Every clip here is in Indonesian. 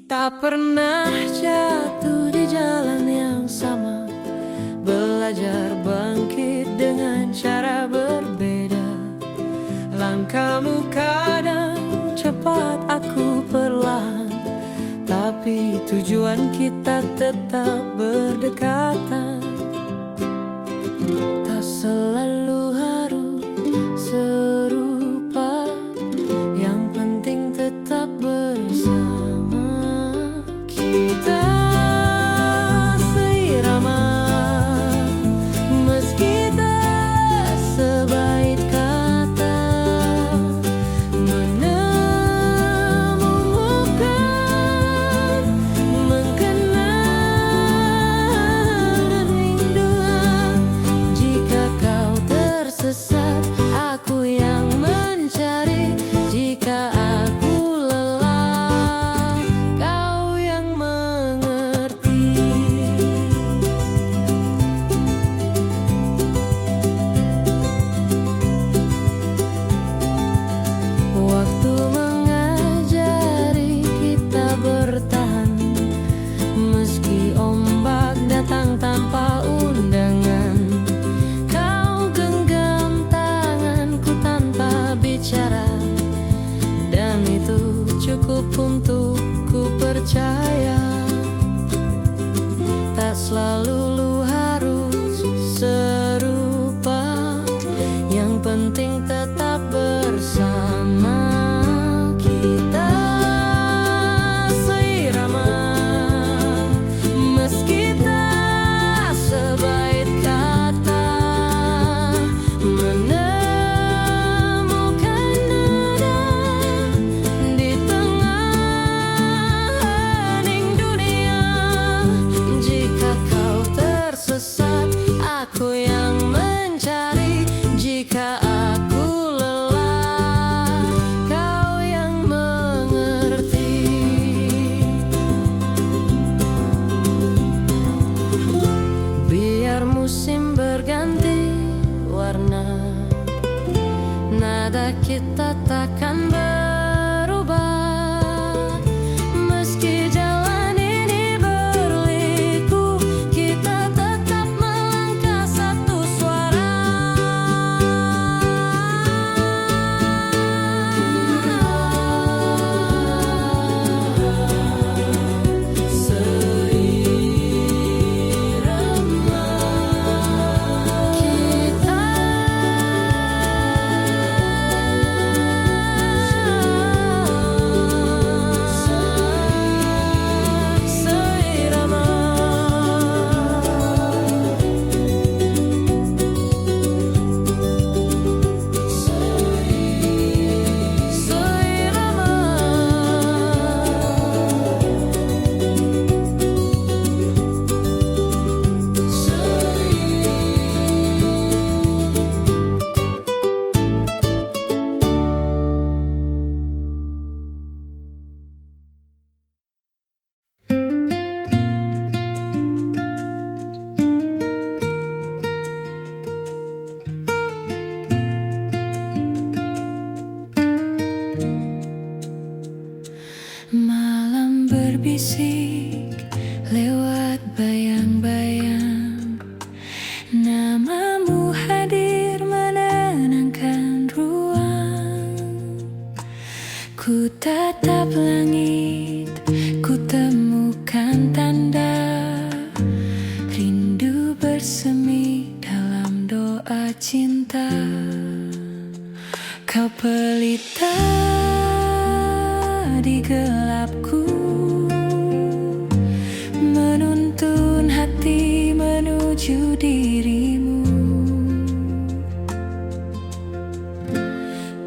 Tak pernah jatuh di jalan yang sama, belajar bangkit dengan cara berbeda. Langkahmu kadang cepat, aku perlahan, tapi tujuan kita tetap berdekatan. Tak selalu harus serupa, yang penting tetap bersama. Kita seirama, meski tak sebaik kata, menemukan, mengenal rinduan. Jika kau tersesat, aku yang mencari. Jika aku lelah, kau yang mengerti. Waktu mengajari kita bertahan, meski ombak datang tanpa undangan. Kau genggam tanganku tanpa bicara, dan itu cukup untuk ku percaya. Tak selalu harus serupa, yang penting tetap bersama. Kita seirama, meski tak sebaik kata, menemukan nada di tengah hening dunia. Jika kau tersesat, aku yang mencari. Jika aku lelah, kau yang mengerti. Biar musim berganti warna, nada kita takkan berubah. Meski jalan ini berliku, kita tetap melangkah satu suara. Seirama, kita seirama. Malam berbisik lewat bayang-bayang, namamu hadir menenangkan ruang. Ku tatap langit, ku temukan tanda rindu bersemi dalam doa cinta. Kau pelita di gelapku, menuntun hati menuju dirimu.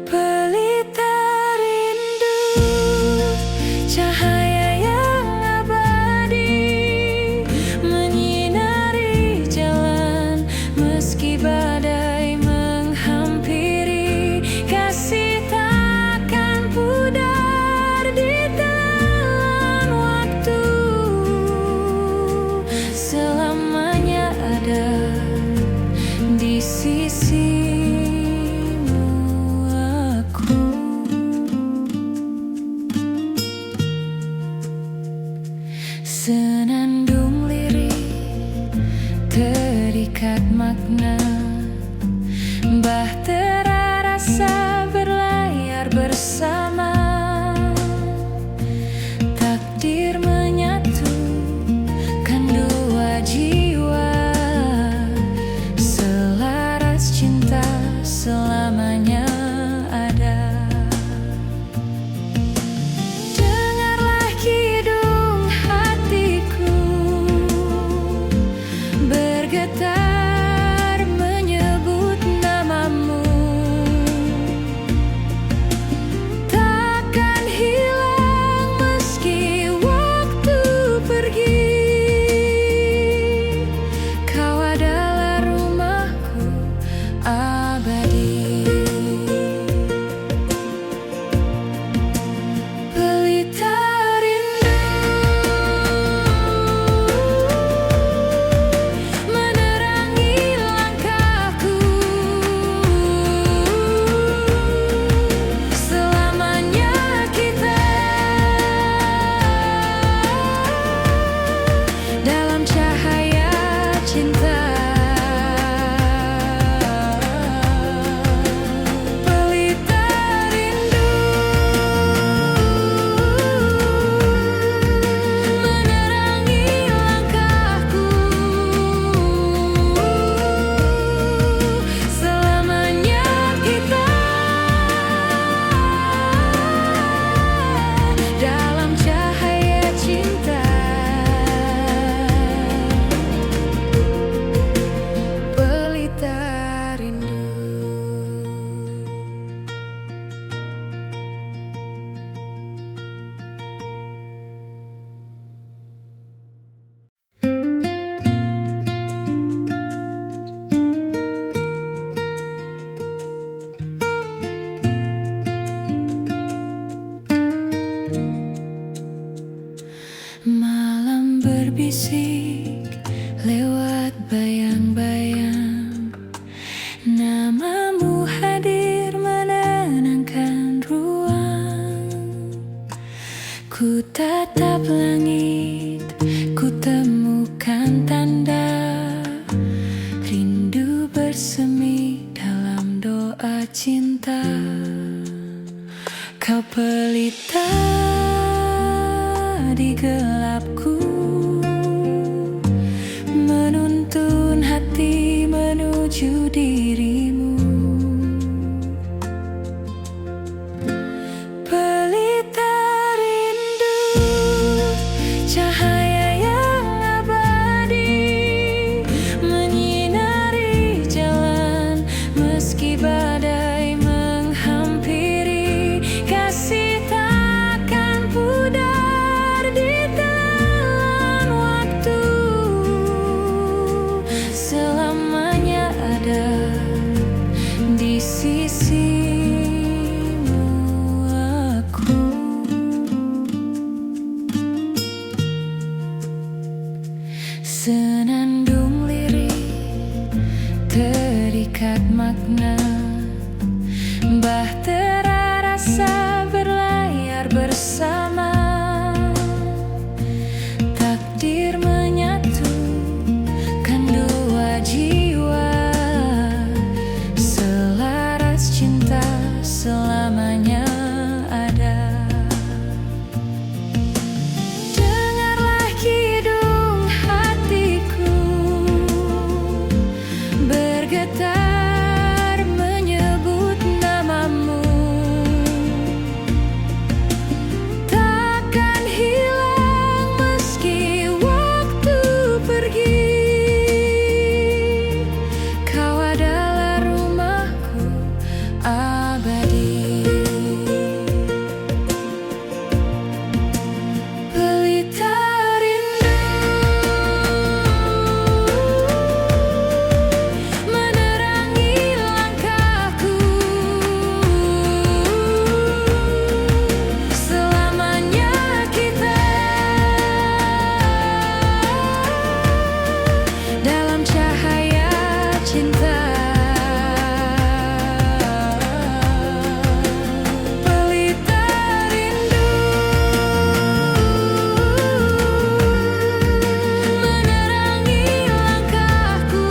Pelita rindu, cahaya yang abadi, menyinari jalan meski badai menghampiri. Kasih takkan pudar di telan waktu, selamanya ada terikat makna, bahtera rasa berlayar bersama. Takdir menyatukan dua jiwa, selaras cinta selamanya ada. Dengarlah kidung hatiku bergetar menyebut namamu. Takkan hilang meski waktu pergi, kau adalah rumahku abadi. Pelita rindu menerangi langkahku, selamanya kita dalam cahaya cinta. Pelita rindu menerangi langkahku, selamanya kita dalam cahaya cinta. Pelita rindu. Malam berbisik lewat bayang-bayang, namamu hadir menenangkan ruang. Ku tatap langit, ku temukan tanda rindu bersemi dalam doa cinta. Kau pelita di gelapku, menuntun hati menuju dirimu. Pelita rindu, cahaya yang abadi menyinari jalan meski badai menghampiri. Kasih takkan pudar di telan waktu, selamanya ada di sisimu aku. Senandung lirik terikat makna, bahtera rasa berlayar bersama. Takdir menyatukan dua jiwa, selaras cinta selamanya ada. Dengarlah kidung hatiku bergetar menyebut namamu. Takkan hilang meski waktu pergi, kau adalah rumahku abadi. Pelita rindu menerangi langkahku, selamanya kita dalam cahaya cinta. Pelita rindu menerangi langkahku,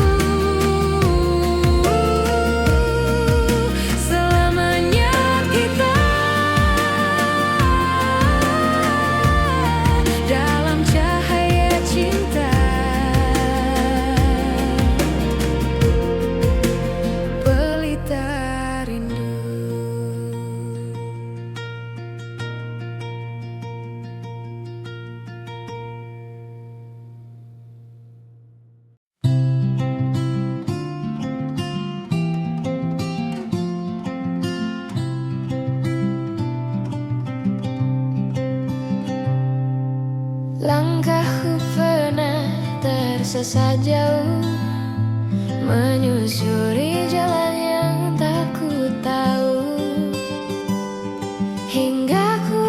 tersesat jauh, menyusuri jalan yang tak ku tahu, hingga ku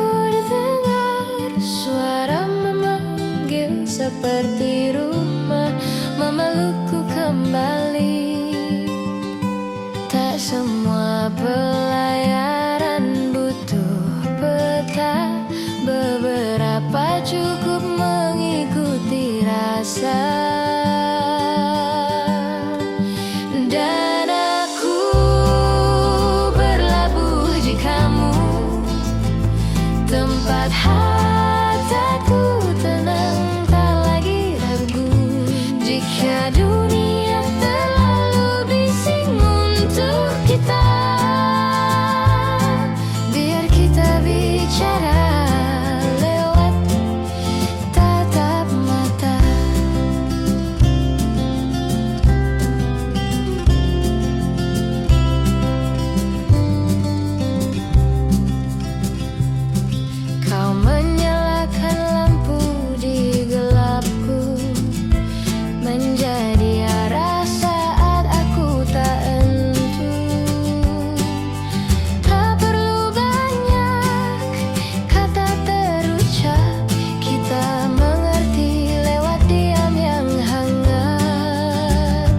dengar suara memanggil seperti rumah, memelukku kembali. Tak semua pelayaran butuh peta, beberapa cukup mengikuti rasa. Dan aku berlabuh di kamu, tempat hatiku tenang, tak lagi ragu. Jika dunia terlalu bising untuk kita, biar kita bicara lewat tatap mata. Kau menyalakan lampu di gelapku, menjadi arah saat aku tak entu. Tak perlu banyak kata terucap, kita mengerti lewat diam yang hangat.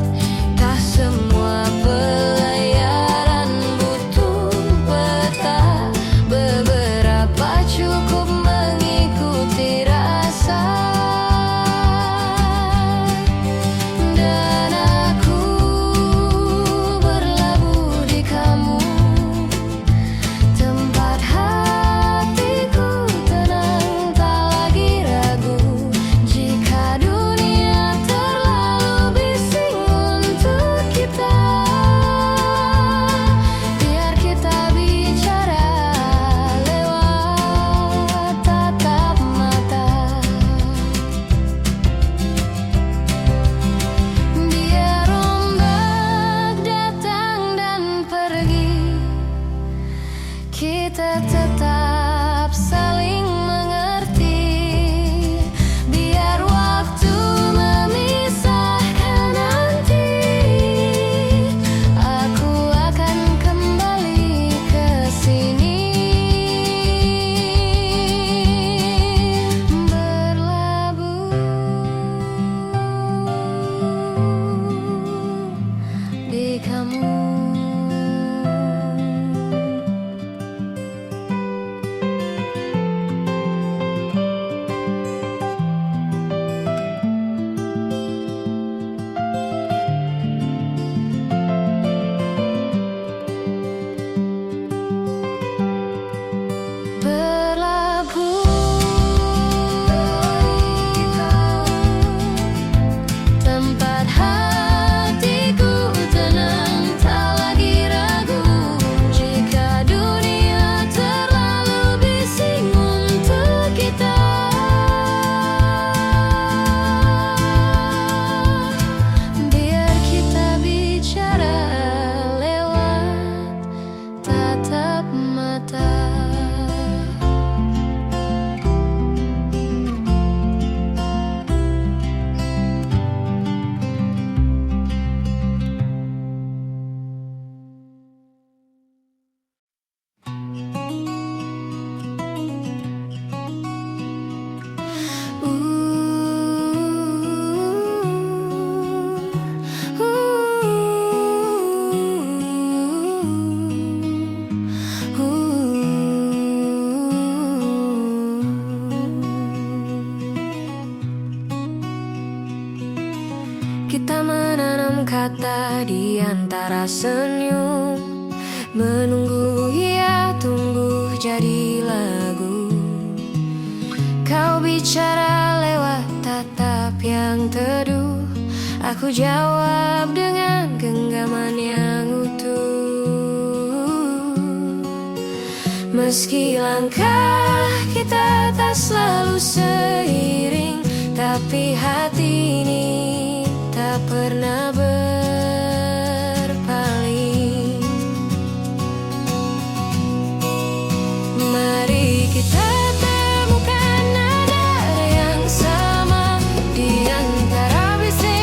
Tak semua pelayaran butuh peta, beberapa cukup mengikuti rasa. Dan aku berlabuh di kamu, tempat hatiku tenang, tak lagi ragu. Jika dunia terlalu bising untuk kita, biar kita bicara lewat tatap mata. Biar ombak datang dan pergi, kita tetap saling mengerti. Biar waktu memisahkan nanti, aku akan kembali ke sini. Berlabuh di kamu. Tempat hatiku tenang, tak lagi ragu. Jika dunia terlalu bising untuk kita, biar kita bicara lewat tatap mata. Kita menanam kata di antara senyum, menunggu ia tumbuh jadi lagu. Kau bicara lewat tatap yang teduh, aku jawab dengan genggaman yang utuh. Meski langkah kita tak selalu seiring, tapi hati ini tak pernah berpaling. Mari kita temukan nada yang sama di antara bising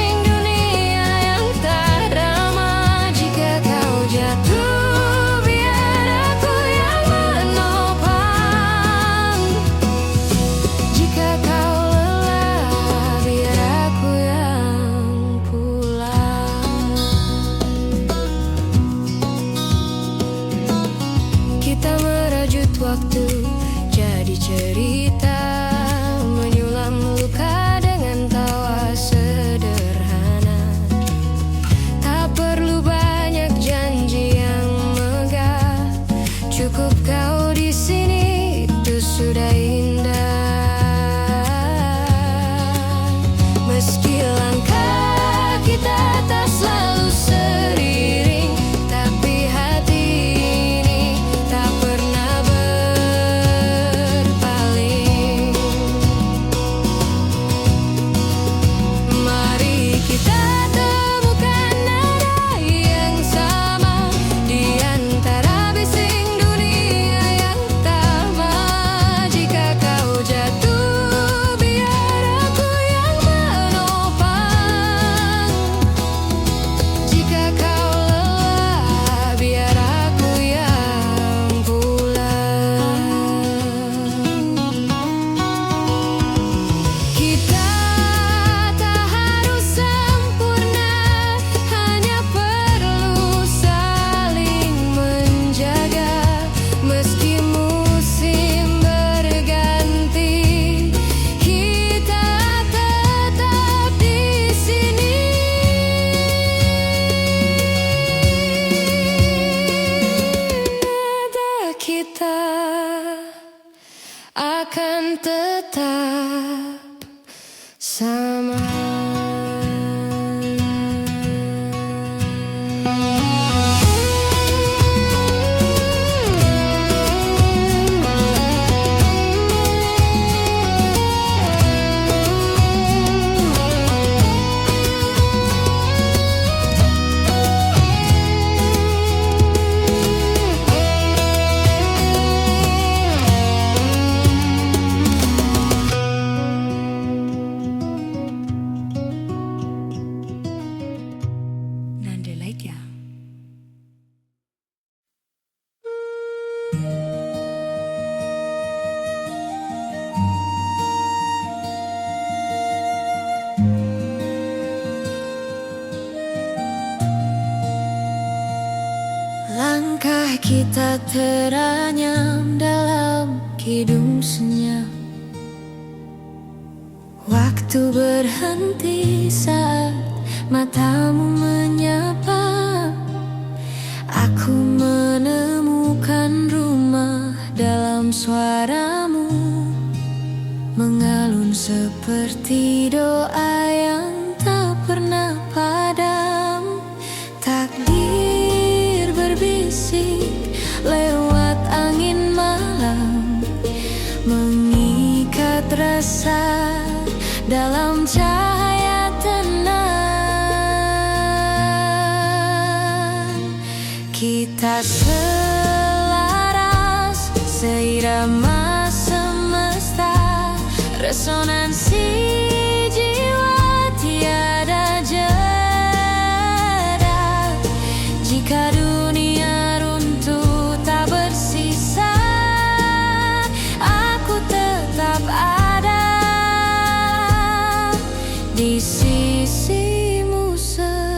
Langkah kita teranyam dalam kidung senyap. Waktu berhenti saat matamu menyapa. Aku menemukan rumah dalam suaramu, mengalun seperti doa yang tak pernah padam. Takdir berbisik lewat angin malam, mengikat rasa dalam cahaya tenang. Kita selaras seirama semesta, resonansi jiwa tiada jeda. Jika dunia runtuh tak bersisa, aku tetap ada di sisimu selamanya.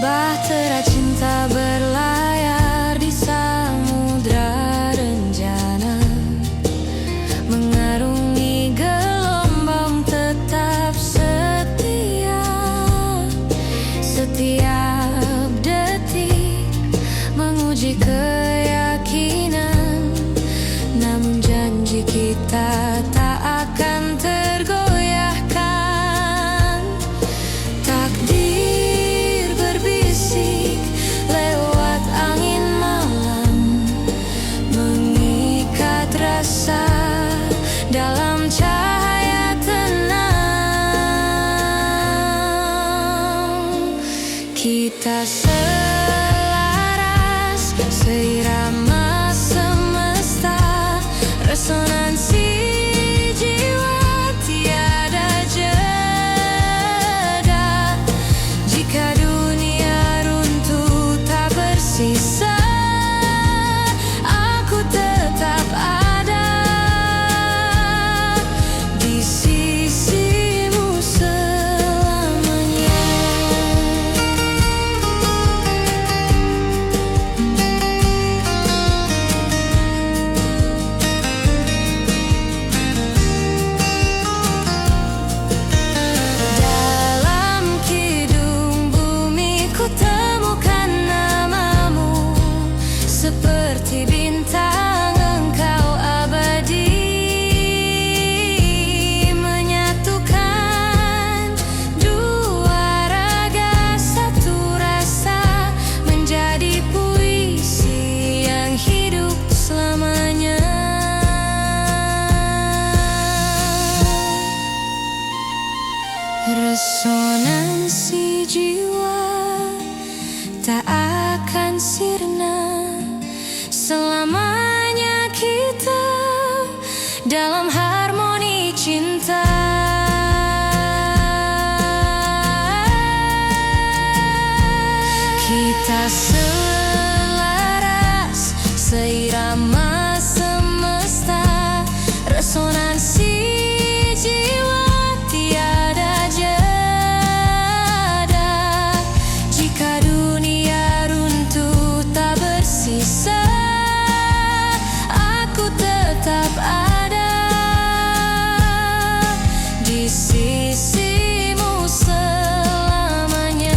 Bahtera cinta berlayar di samudra rencana, mengarungi gelombang tetap setia. Setiap detik menguji keyakinan, namun janji kita tak akan tergoyahkan. Takdir berbisik lewat angin malam, mengikat rasa dalam cahaya tenang. Kita selaras seirama semesta, resonansi jiwa tiada jeda. Jika dunia runtuh tak bersisa, aku tetap ada di sisimu selamanya. Dalam kidung bumi ku temukan namamu, seperti bintang engkau abadi, menyatukan dua raga satu rasa, menjadi puisi yang hidup selamanya. Resonansi jiwa tak akan sirna, selamanya kita dalam harmoni cinta. Kita selaras seirama semesta, resonansi jiwa tiada jeda. Jika dunia runtuh tak bersisa, aku tetap ada di sisimu selamanya.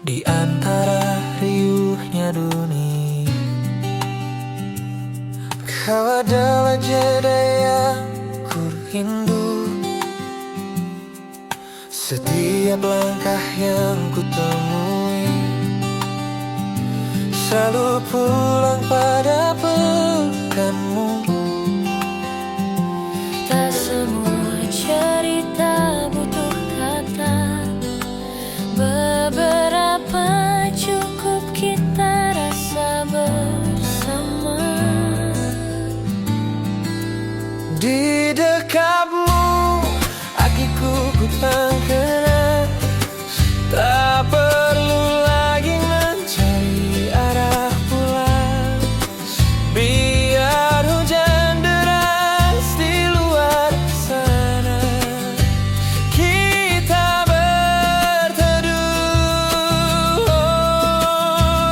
Di antara riuhnya dunia, kau adalah jeda yang ku rindu. Setiap langkah yang ku temui selalu pulang pada pekanmu. Tak semua cerita butuh kata, beberapa cukup kita rasa bersama. Di dekatmu hatiku ku terkenal, tak perlu lagi mencari arah pulang. Biar hujan deras di luar sana, kita berteduh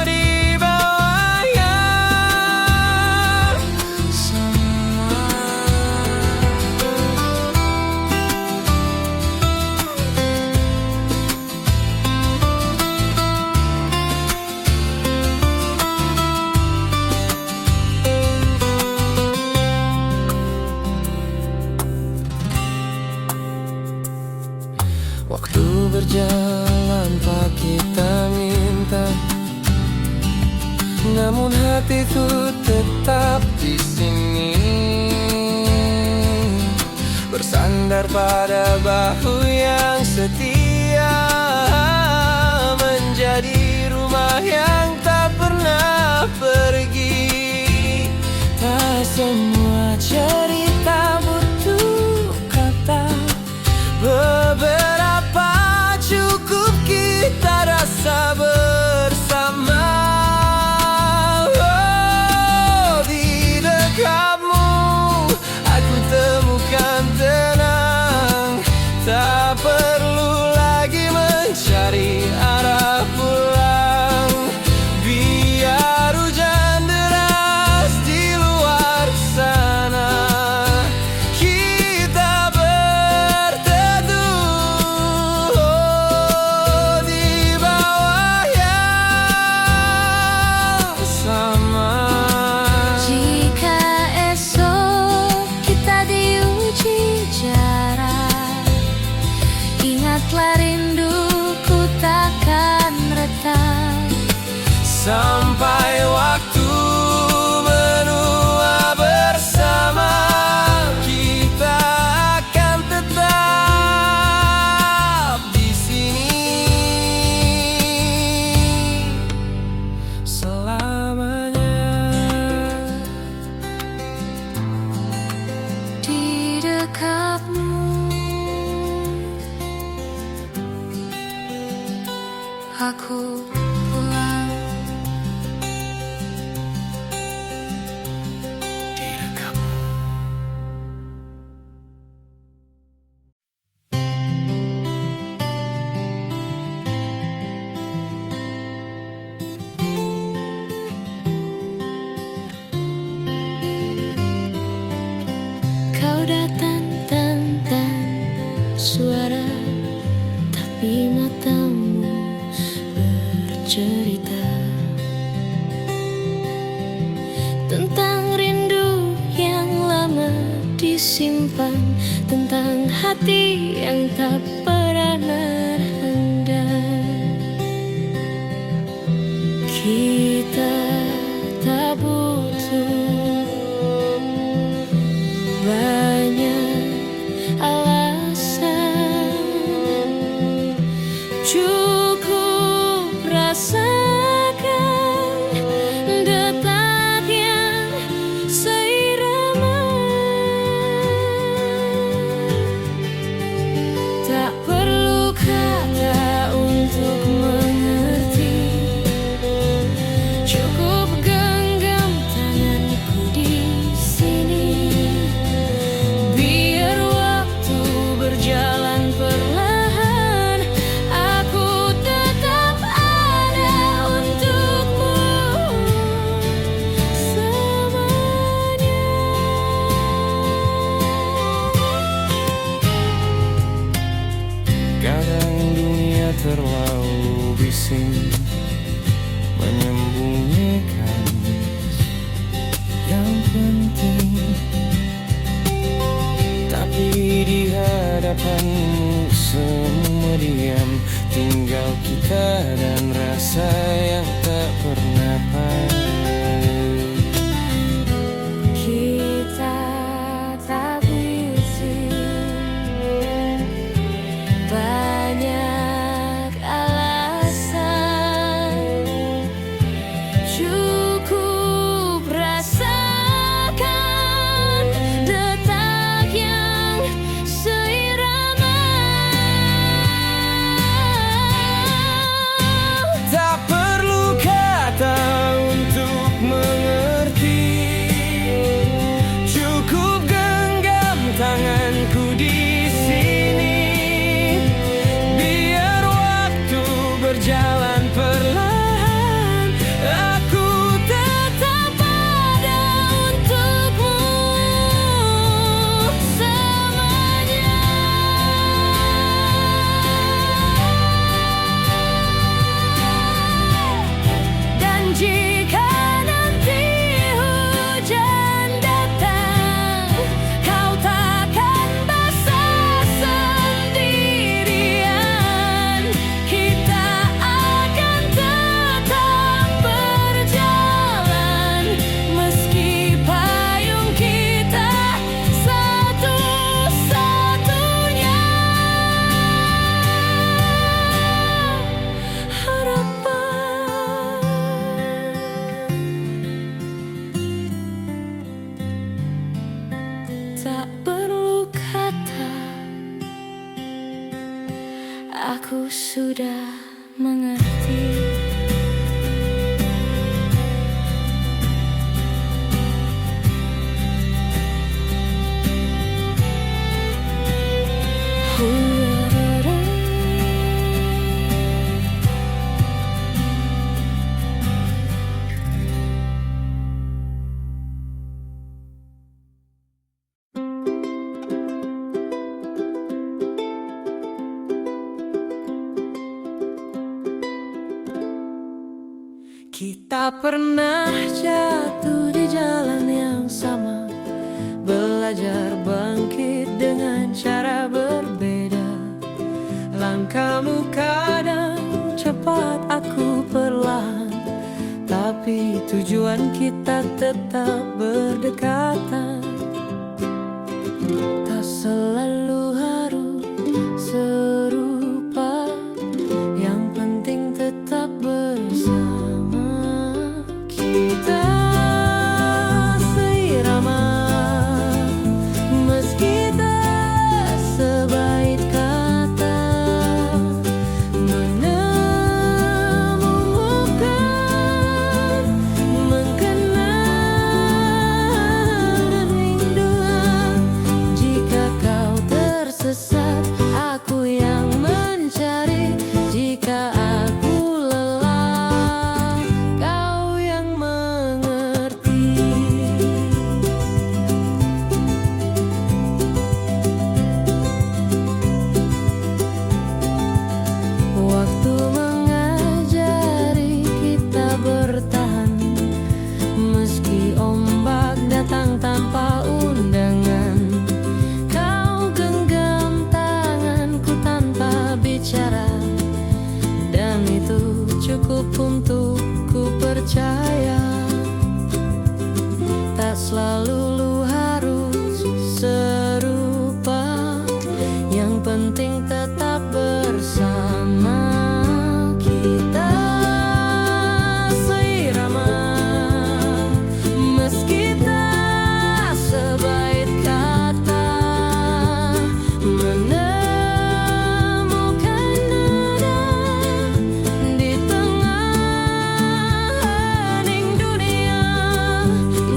di bawah yang sama. Waktu berjalan tak kita minta, namun hatiku tetap di sini, bersandar pada bahu yang setia, menjadi rumah yang tak pernah pergi. Tak semua cerita butuh kata, beberapa cukup kita rasa bersama. Oh, di dekatmu aku temukan tenang, tak perlu lagi mencari arah pulang. Biar hujan deras di luar sana, kita berteduh di bawah yang sama. Jika esok kita diuji jarak, ingatlah rinduku takkan retak. Sampai waktu menua bersama, kita akan tetap di sini selamanya. Di dekatmu aku pulang. Di dekatmu. Kau datang tanpa suara, tapi matamu bercerita tentang rindu yang lama disimpan, tentang hati yang tak pernah rendah. Kita tak butuh banyak alasan, cukup rasakan detak yang seirama. Tak perlu kata untuk mengerti, Kita pernah jatuh di jalan yang sama, belajar bangkit dengan cara berbeda. Langkahmu kadang cepat, aku perlahan, tapi tujuan kita tetap berdekatan. Tak selalu harus serupa, yang penting tetap bersama. Kita seirama, meski tak sebaik kata, menemukan, mengenal rinduan. Jika kau tersesat, aku yang mencari. Jika aku lelah, kau yang mengerti. Waktu mengajari kita bertahan, meski ombak datang tanpa undangan. Kau genggam tanganku tanpa bicara, dan itu cukup untuk ku percaya. Tak selalu harus serupa, yang penting tetap bersama. Kita seirama, meski tak sebaik kata, menemukan nada di tengah hening dunia.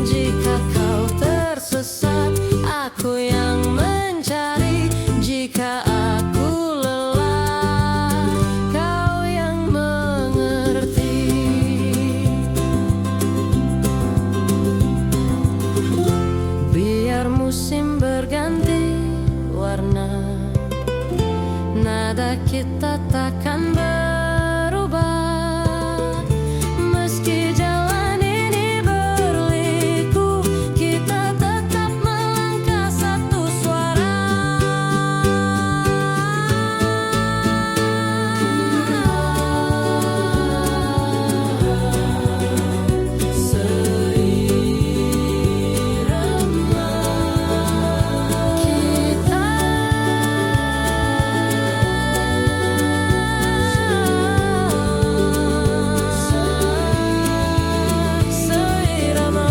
Jika kau tersesat, aku yang mencari. Jika aku lelah, kau yang mengerti. Biar musim berganti warna, nada kita takkan berubah. Meski jalan ini berliku, kita tetap melangkah satu suara. Seirama, kita seirama.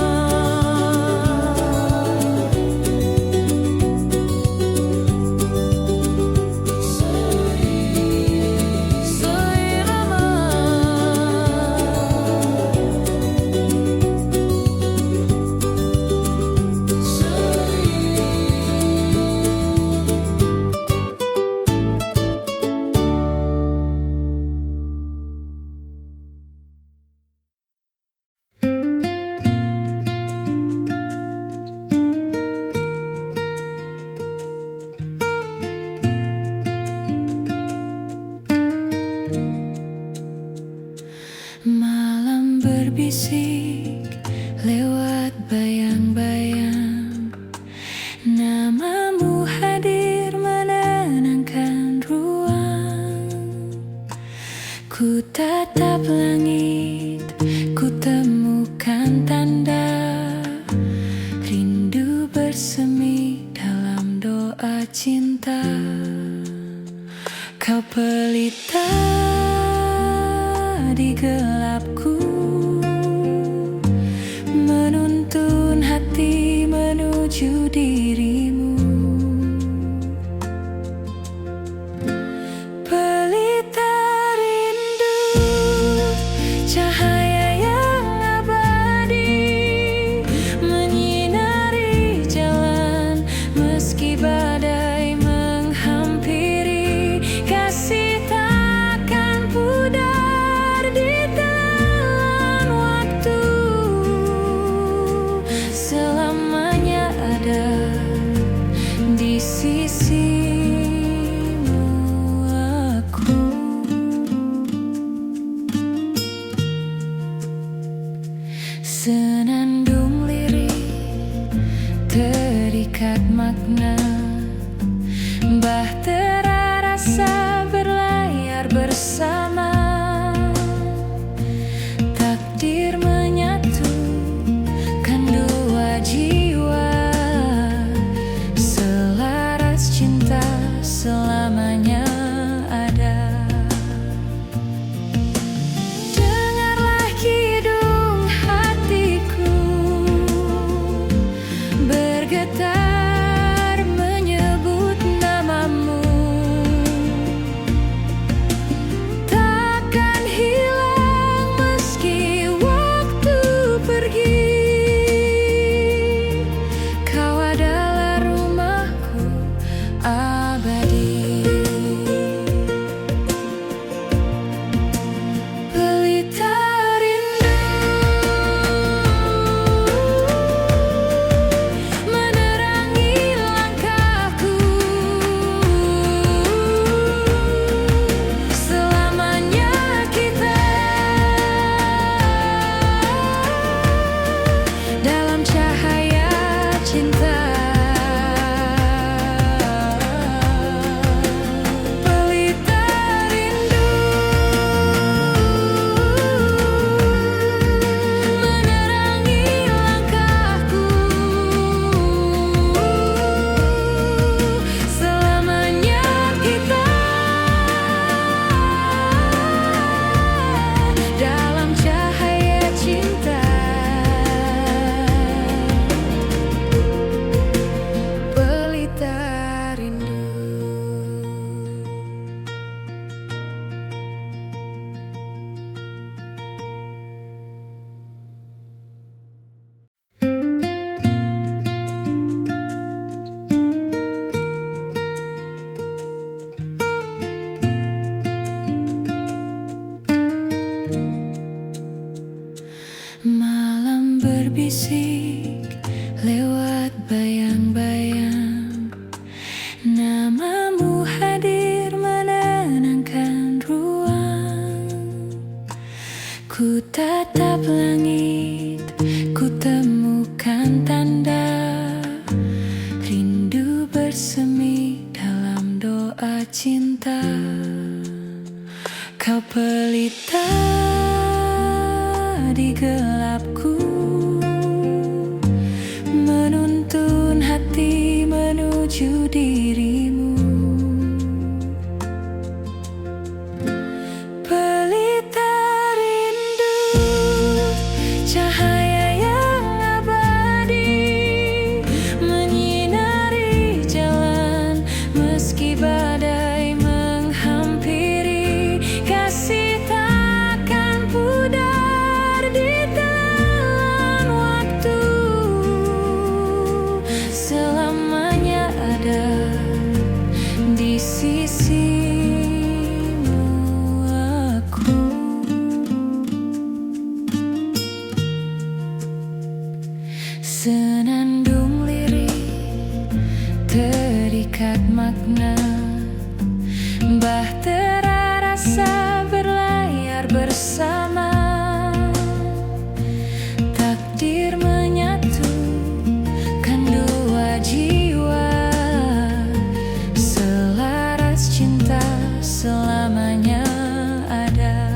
Malam berbisik lewat bayang-bayang, namamu hadir menenangkan ruang. Ku tatap langit, ku temukan tanda rindu bersemi dalam doa cinta. Kau pelita di gelapku, menuntun hati menuju dirimu. Pelita rindu, cahaya yang abadi, menyinari jalan meski badai menghampiri. Kasih takkan pudar di telan waktu, selamanya ada Senandung lirik terikat makna, bahtera rasa berlayar bersama. Takdir menyatukan dua jiwa, selaras cinta selamanya ada. Dengarlah kidung hatiku bergetar menyebut namamu. Takkan hilang meski waktu pergi, kau adalah rumahku abadi. Pelita rindu menerangi langkahku, selamanya kita dalam cahaya cinta. Pelita rindu menerangi langkahku, selamanya kita dalam cahaya cinta. Pelita rindu. Malam berbisik lewat bayang-bayang, namamu hadir menenangkan ruang. Ku tatap langit, ku temukan tanda rindu bersemi dalam doa cinta. Kau pelita di gelapku, menuntun hati menuju dirimu. Pelita rindu, cahaya yang abadi menyinari jalan meski badai menghampiri. Kasih takkan pudar di telan waktu, selamanya ada di sisimu aku. Senandung lirik terikat makna, bahtera rasa berlayar bersama. Takdir menyatukan dua jiwa, selaras cinta selamanya ada.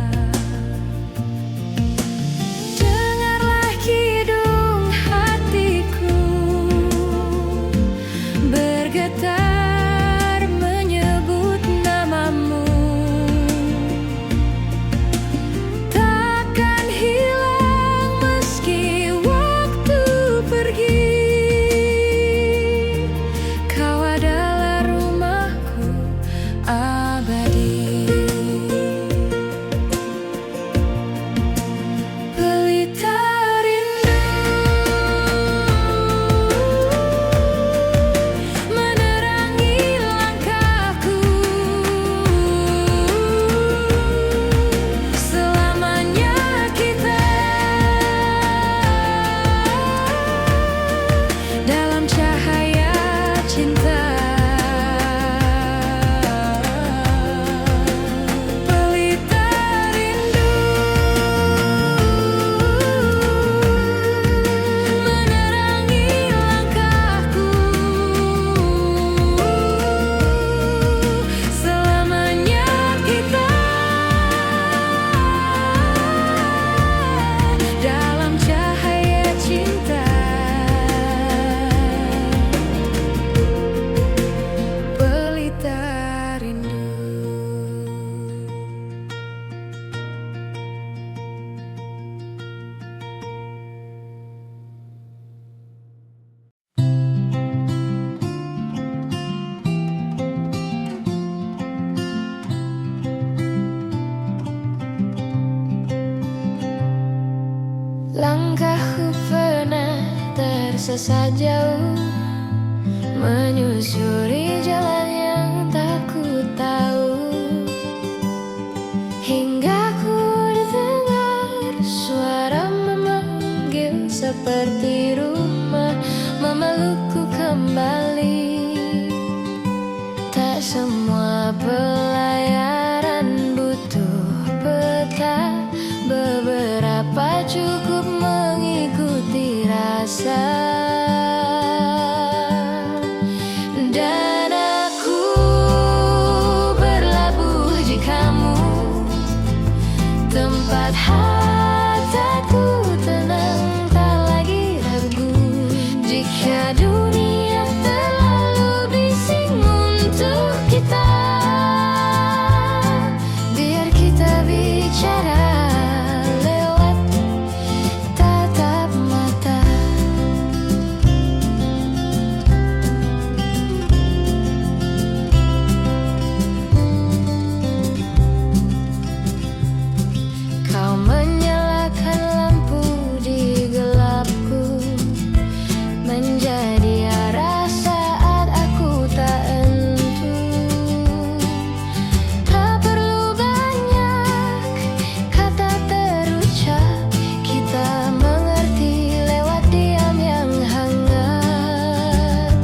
Dengarlah kidung hatiku bergetar Langkahku pernah tersesat jauh, menyusuri jalan yang tak ku tahu, hingga ku dengar suara memanggil seperti rumah, memelukku kembali. Tak semua pelayaran butuh peta, beberapa cukup mengikuti rasa. Dan aku berlabuh di kamu, tempat hatiku tenang, tak lagi ragu. Jika dunia terlalu bising untuk kita, biar kita bicara lewat tatap mata. Kau menyalakan lampu di gelapku, menjadi arah saat aku tak entu. Tak perlu banyak kata terucap, kita mengerti lewat diam yang hangat.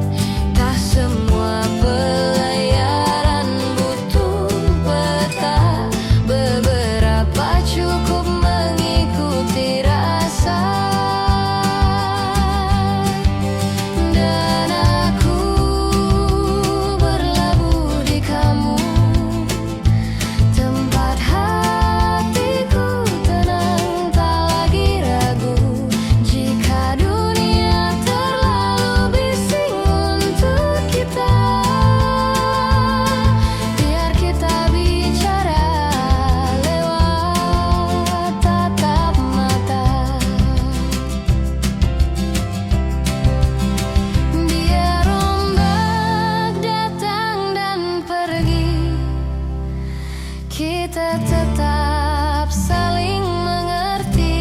Tak semua pelayaran butuh peta, beberapa cukup mengikuti rasa. Dan aku berlabuh di kamu, tempat hatiku tenang, tak lagi ragu. Jika dunia terlalu bising untuk kita, biar kita bicara lewat tatap mata. Biar ombak datang dan pergi, kita tetap saling mengerti.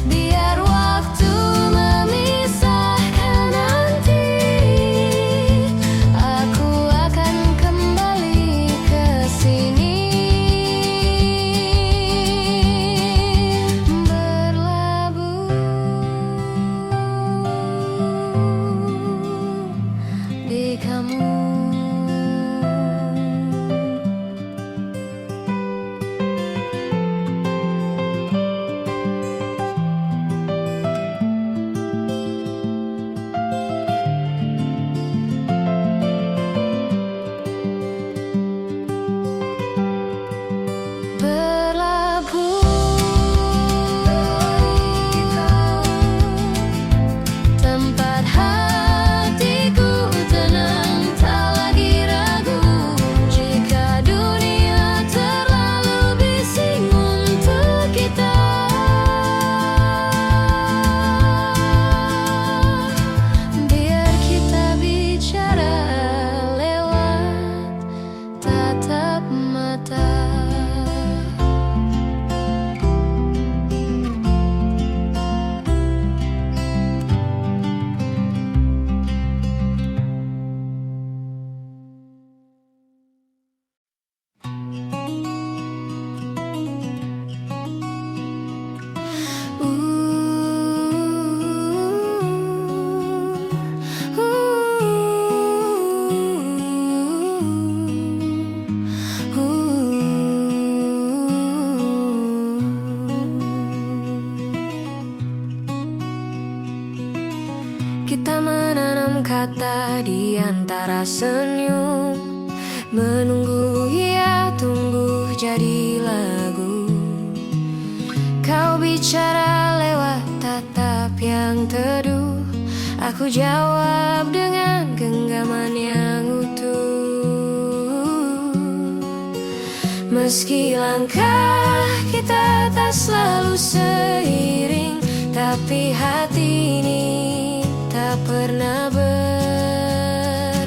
Biar waktu memisahkan nanti, aku akan kembali ke sini. Berlabuh di kamu. Tempat hatiku tenang, tak lagi ragu. Jika dunia terlalu bising untuk kita, biar kita bicara lewat tatap mata. Kita menanam kata di antara senyum, menunggu ia tumbuh jadi lagu. Kau bicara lewat tatap yang teduh, aku jawab dengan genggaman yang utuh. Meski langkah kita tak selalu seiring, tapi hati ini tak pernah berpaling.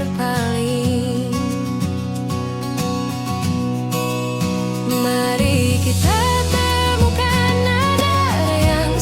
Mari kita temukan nada yang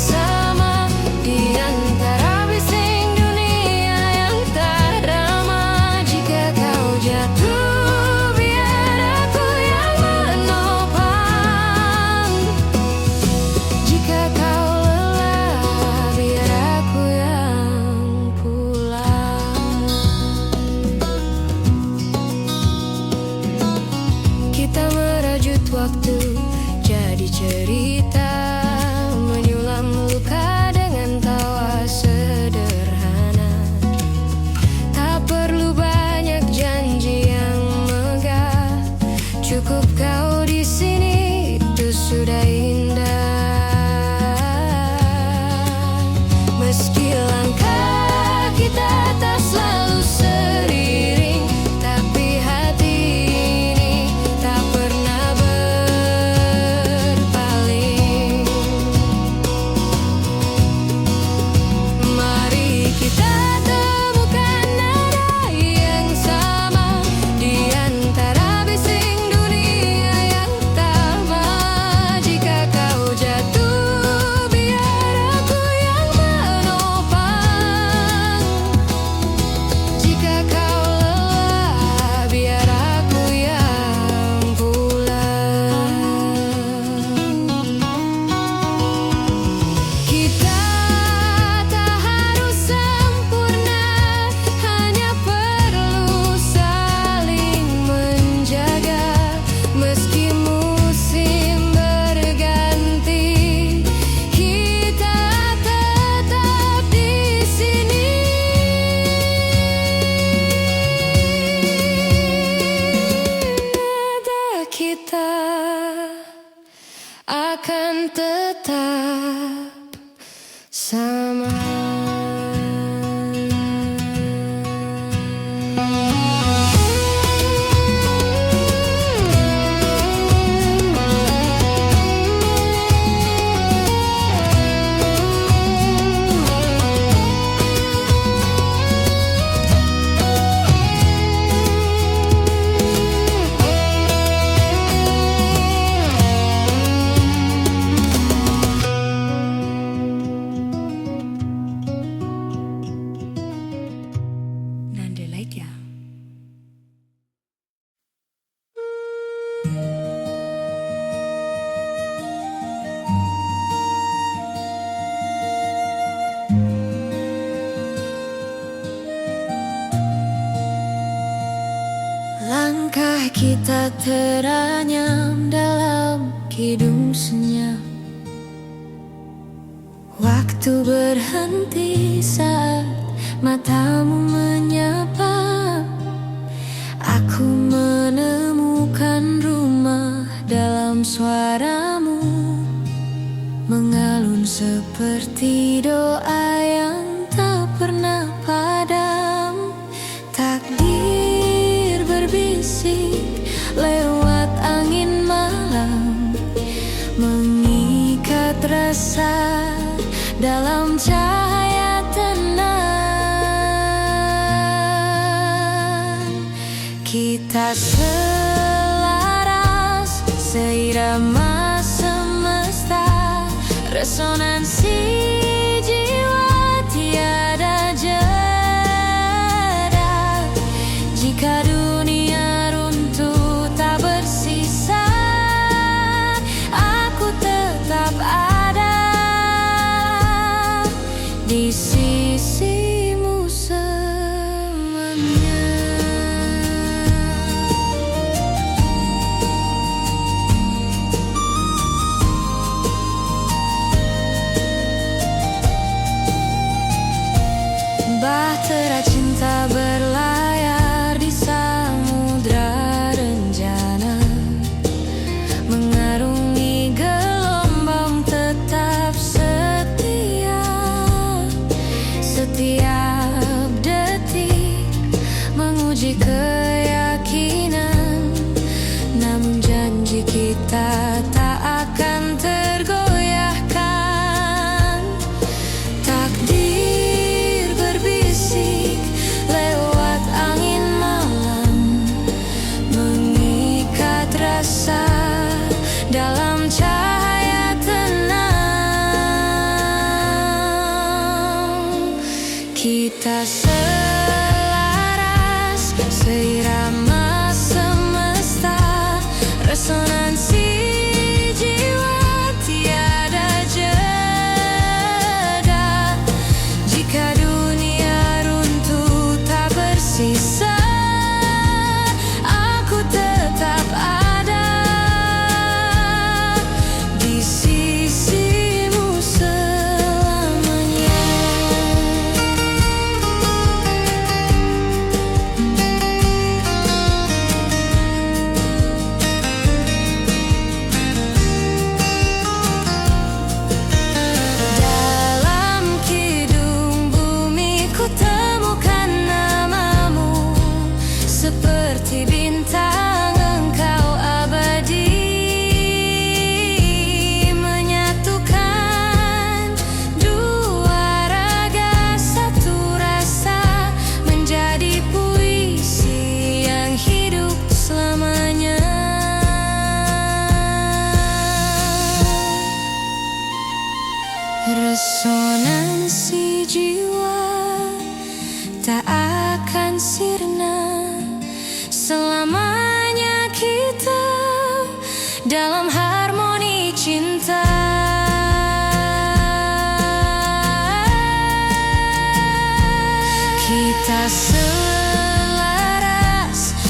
Kita teranyam dalam kidung senyap. Waktu berhenti saat matamu menyapa. Aku menemukan rumah dalam suaramu, mengalun seperti doa yang tak pernah padam. Takdir berbisik lewat angin malam, mengikat rasa dalam cahaya tenang. Kita selaras seirama semesta, resonansi jiwa tiada jeda. Jika dunia runtuh tak bersisa, aku tetap ada di sisimu selamanya. Bahtera cinta berlayar di samudra rencana, mengarungi gelombang tetap setia. Setiap detik menguji keyakinan, namun janji kita tak akan tergoyahkan. Takdir berbisik lewat angin malam, mengikat rasa dalam cahaya tenang. Kita selaras seirama semesta, resonansi jiwa tiada jeda. Jika dunia runtuh tak bersisa, aku tetap ada di sisimu selamanya. Dalam kidung bumi ku temukan namamu, seperti bintang engkau abadi, menyatukan dua raga satu rasa, menjadi puisi yang hidup selamanya. Resonansi jiwa tak akan sirna, selamanya kita dalam harmoni cinta. Kita selaras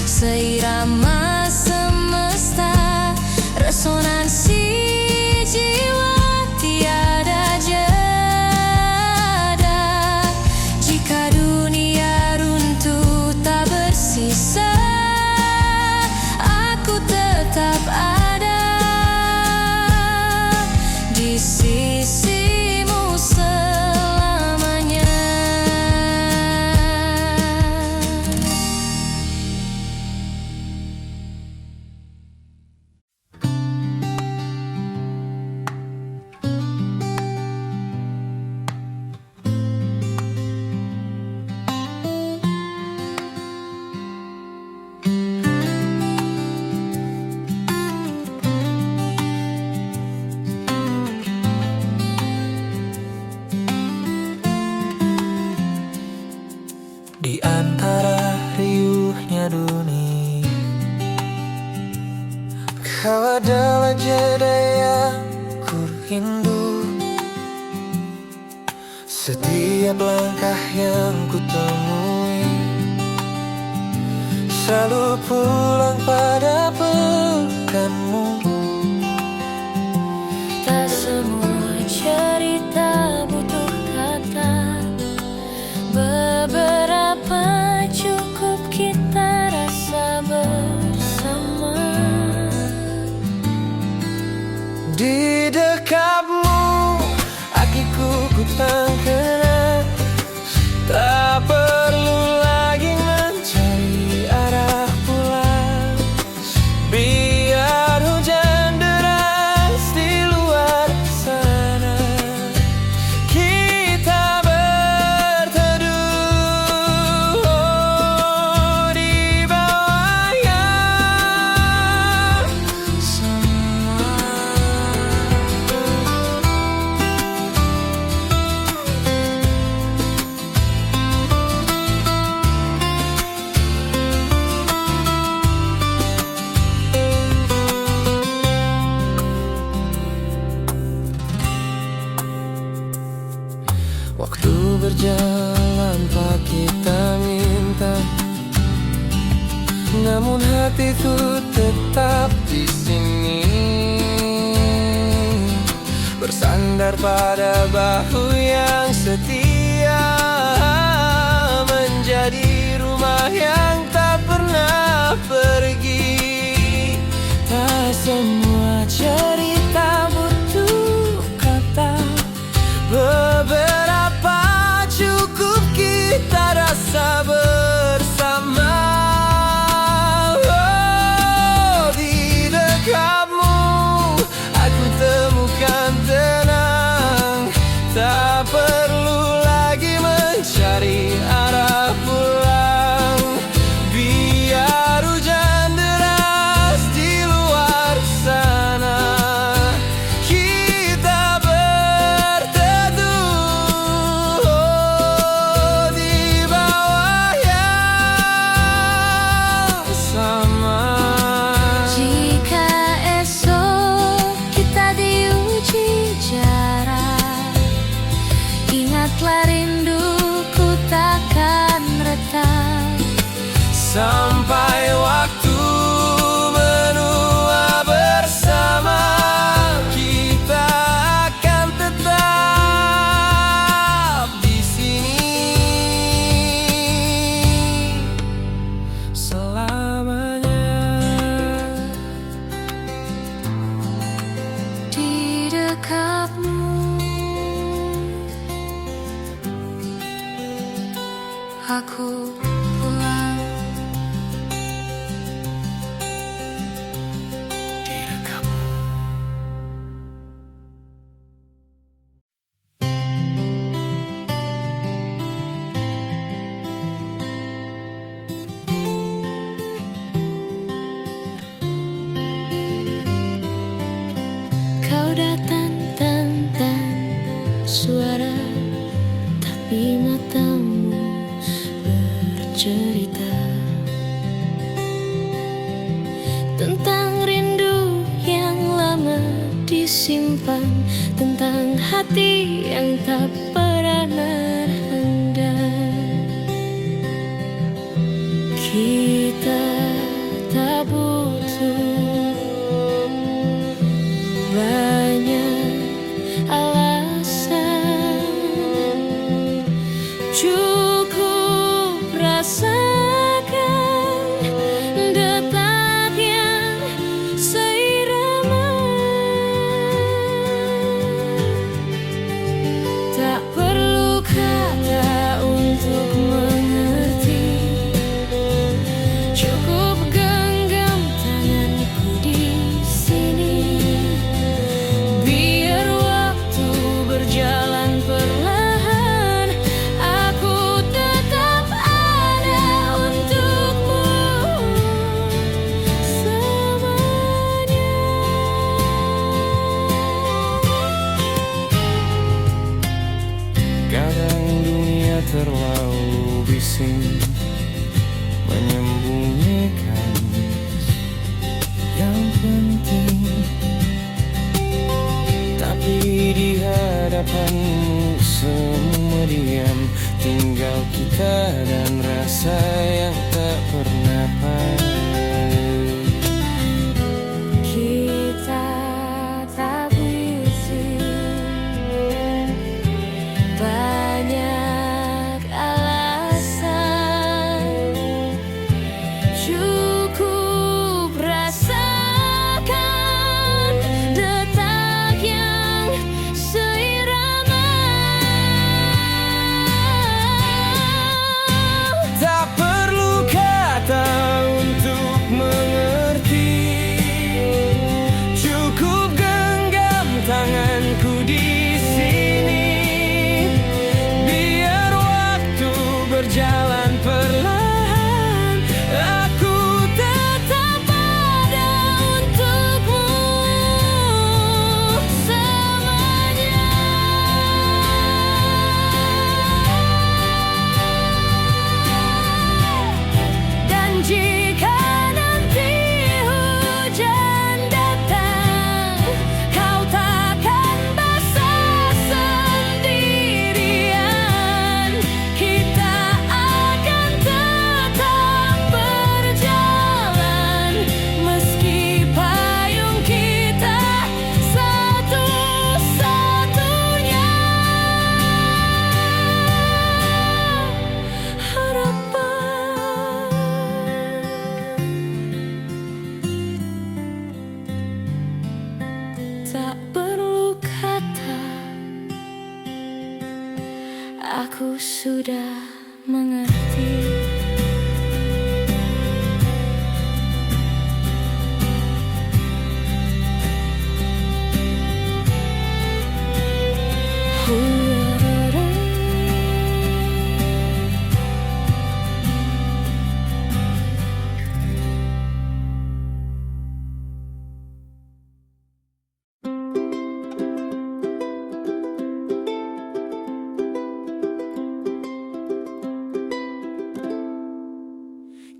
seirama semesta, resonansi jiwa tiada jeda. Jika dunia runtuh tak bersisa, aku tetap ada di sisimu selamanya. Di antara riuhnya dunia, kau adalah jeda yang ku rindu. Setiap langkah yang ku temui selalu pulang pada pekanmu. Tak semua cerita butuh kata, beberapa cukup kita rasa bersama. Di dekatmu hatiku ku tak kenal, tak perlu lagi mencari arah pulang. Biar hujan deras di luar sana, kita berteduh di bawah yang sama. Waktu berjalan pak kita minta, namun hatiku tetap di sini, bersandar pada bahu yang setia, menjadi rumah yang tak pernah pergi. Tak semua cerita butuh kata, beberapa cukup kita rasa bersama. Oh, di dekatmu aku temukan tenang, tak perlu lagi mencari arah pulang. Biar hujan deras di luar sana, kita berteduh di bawah yang sama. Jika esok kita diuji jarak, ingatlah rinduku takkan retak. Sampai waktu menua bersama, kita akan tetap di sini selamanya. Di dekatmu aku pulang. Di dekatmu. Kau datang tanpa suara, tapi matamu bercerita tentang rindu yang lama disimpan, tentang hati yang tak pernah handal. Kita tak butuh banyak alasan, cukup rasakan detak yang seirama. Tak perlu kata untuk mengerti, cukup genggam tanganku di sini. Biar waktu berjalan perlahan, aku tetap ada untukmu selamanya. Kadang dunia terlalu bising, menyembunyikan yang penting, tapi di hadapanmu semua diam, tinggal kita dan rasa yang tak pernah padam. aku sudah mengerti.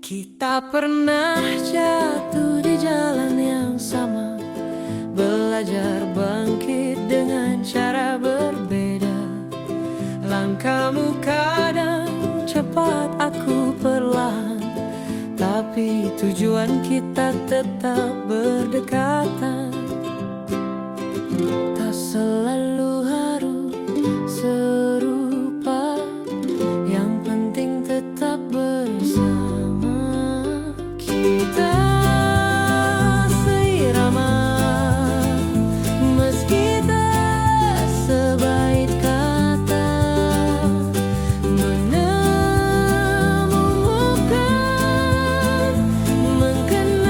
Kita pernah jatuh di jalan yang sama, belajar bangkit dengan cara berbeda. Langkahmu kadang cepat, aku perlahan, tapi tujuan kita tetap berdekatan. Tak selalu harus serupa, yang penting tetap bersama. Kita seirama, meski tak sebaik kata, menemukan, mengenal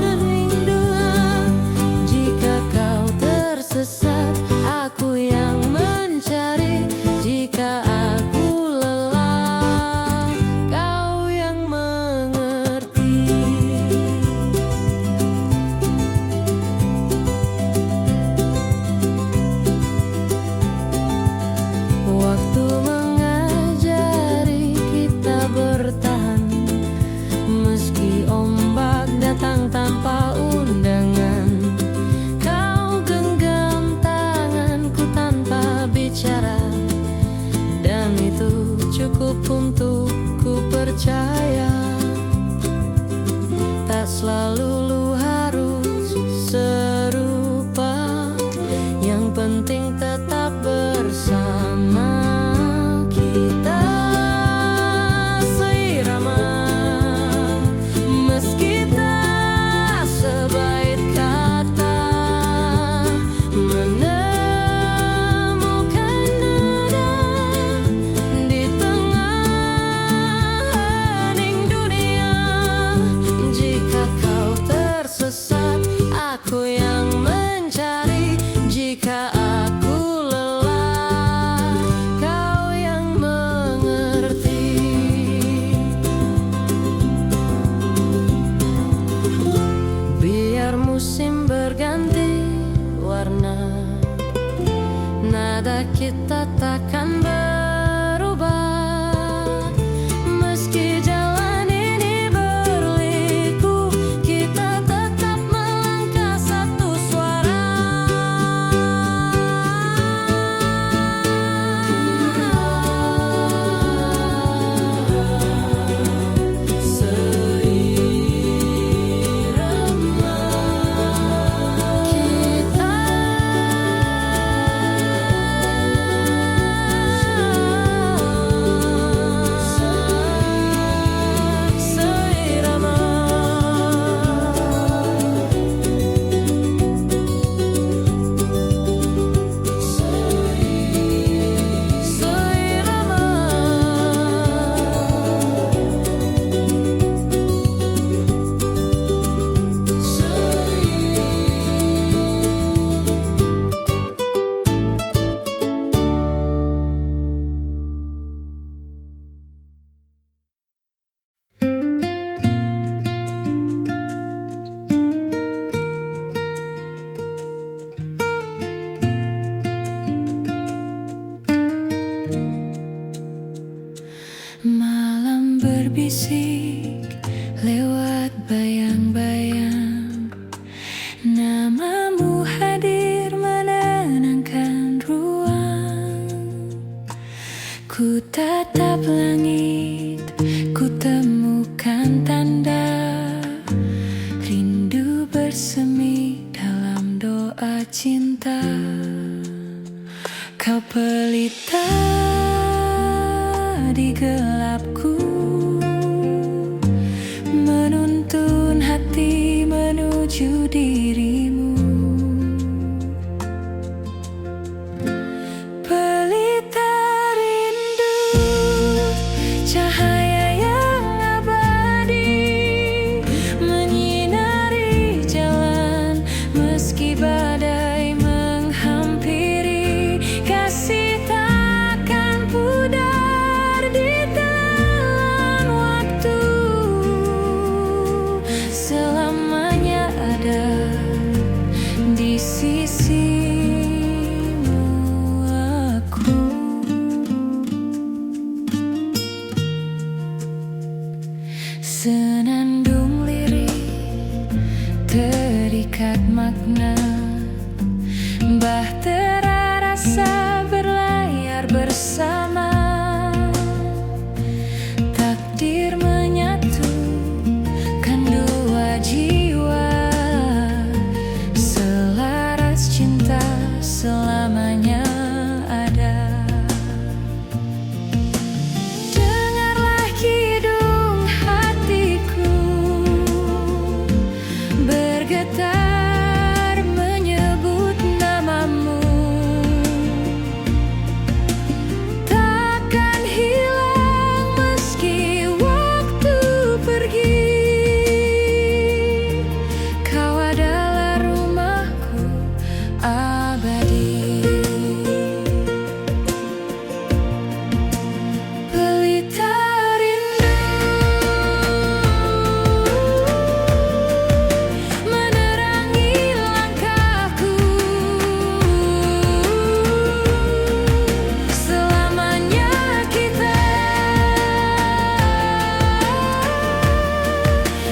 dan rinduan. Jika kau tersesat, aku yang mencari. Jika aku lelah, kau yang mengerti. Waktu mengajari kita bertahan, meski ombak datang tanpa undangan. Kau genggam tanganku tanpa bicara, dan itu cukup untuk ku percaya. Tak selalu lu harus serupa, yang penting tetap bersama. Kita seirama, meski tak sebaik kata, menemukan nada di tengah hening dunia. Jika kau tersesat, aku yang mencari. Jika aku lelah, kau yang mengerti. Biar musim berganti warna, nada kita takkan berubah. Meski jalan ini berliku, kita tetap melangkah satu suara. Seirama, kita seirama. Malam berbisik lewat bayang-bayang, namamu hadir menenangkan ruang. Ku tatap langit, ku temukan tanda rindu bersemi dalam doa cinta. Kau pelita di gelapku, menuntun hati menuju dirimu. selamanya ada. Dengarlah kidung hatiku bergetar menyebut namamu. Takkan hilang meski waktu pergi. Kau adalah rumahku abadi. Pelita rindu menerangi langkahku. Selamanya kita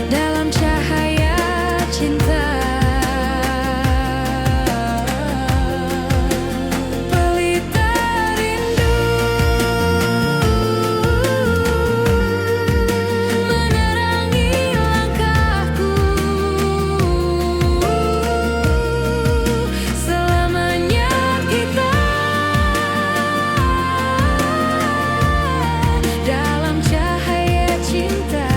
dalam cahaya cinta. Pelita rindu menerangi langkahku. Selamanya kita dalam cahaya cinta.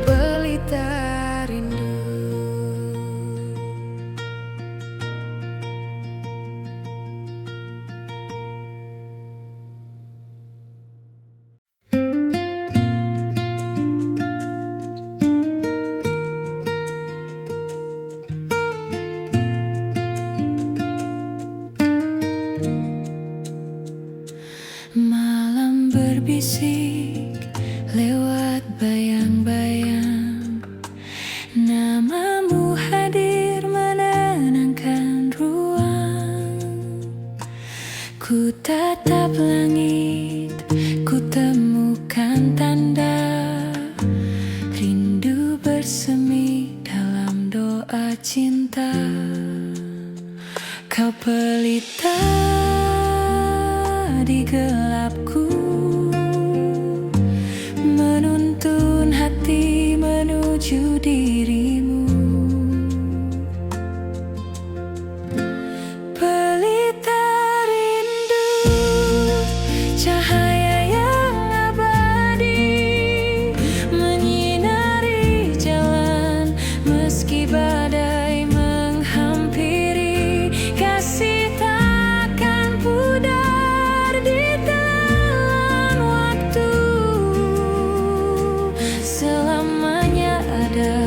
Pelita rindu. Malam berbisik lewat bayang-bayang. Namamu hadir menenangkan ruang. Ku tatap langit, ku temukan tanda rindu bersemi dalam doa cinta. Kau pelita di gelapku, menuntun hati menuju dirimu. Pelita rindu, cahaya yang abadi menyinari jalan meski badai menghampiri. Kasih takkan pudar di telan waktu, selamanya ada.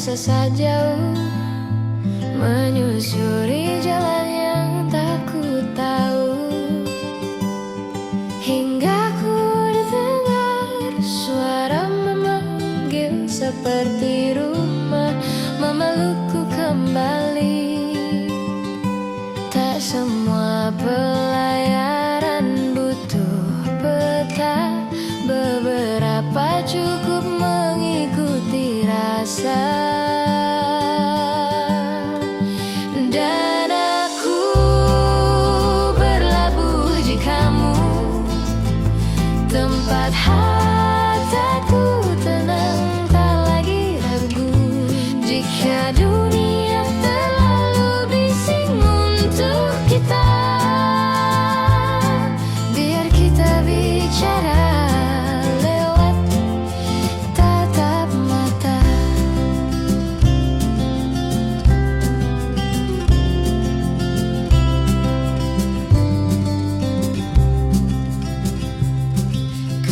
tersesat jauh, menyusuri jalan yang tak ku tahu, hingga ku dengar suara memanggil seperti rumah memelukku kembali. Tak semua pelayaran butuh peta, beberapa cukup mengikuti rasa. Dan aku berlabuh di kamu, tempat hatiku tenang, tak lagi ragu. Jika dunia terlalu bising untuk kita, biar kita bicara lewat tatap mata.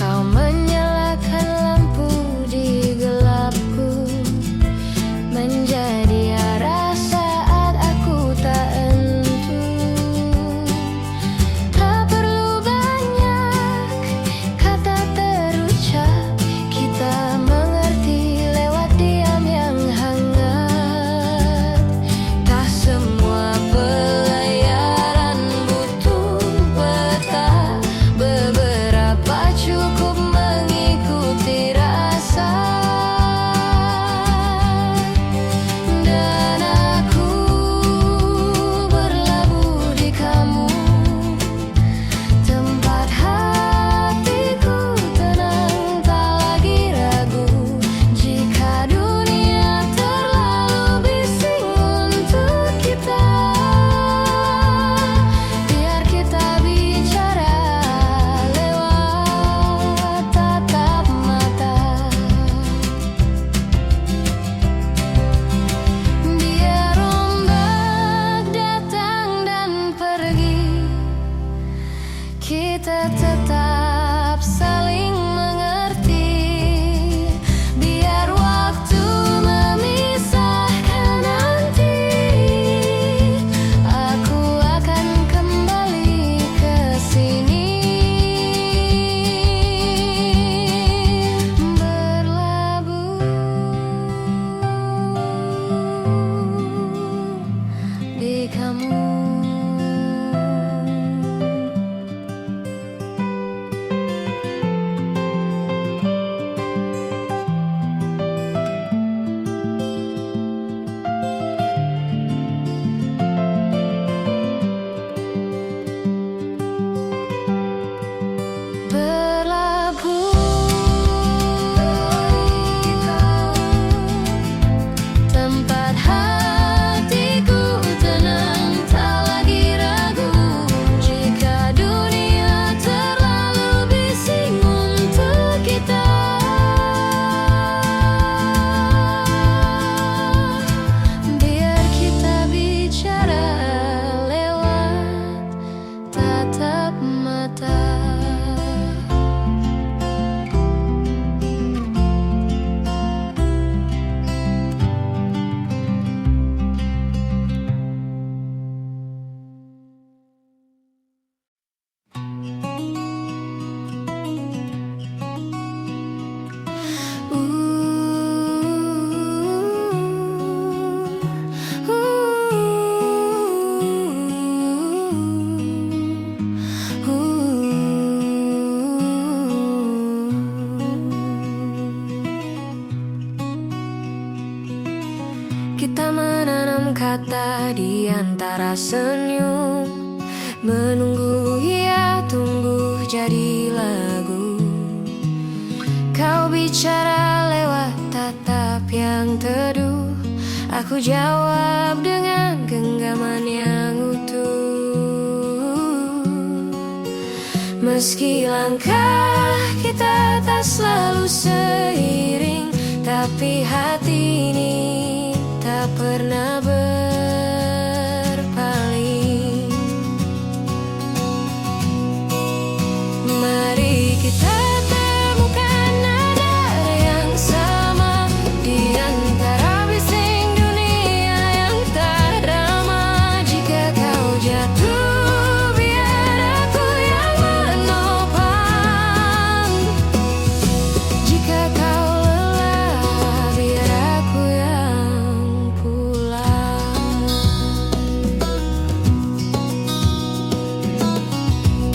Kau menyalakan lampu di gelapku, menjadi arah saat aku tak entu. Tak perlu banyak kata terucap, kita mengerti lewat diam yang hangat. Tak semua pelayaran butuh peta, beberapa cukup mengikuti rasa. Dan aku berlabuh di kamu, tempat hatiku tenang, tak lagi ragu. Jika dunia terlalu bising untuk kita, biar kita bicara lewat tatap mata. Biar ombak datang dan pergi, kita tetap saling mengerti. Biar waktu memisahkan nanti, aku akan kembali ke sini. Berlabuh di kamu. Tempat hatiku tenang, tak lagi ragu. Jika dunia terlalu bising untuk kita, biar kita bicara lewat tatap mata. Kita menanam kata di antara senyum, menunggu ia tumbuh jadi lagu. Kau bicara lewat tatap yang teduh, aku jawab dengan genggaman yang utuh. Meski langkah kita tak selalu seiring, tapi hati ini tak pernah berpaling. Mari kita temukan nada yang sama di antara bising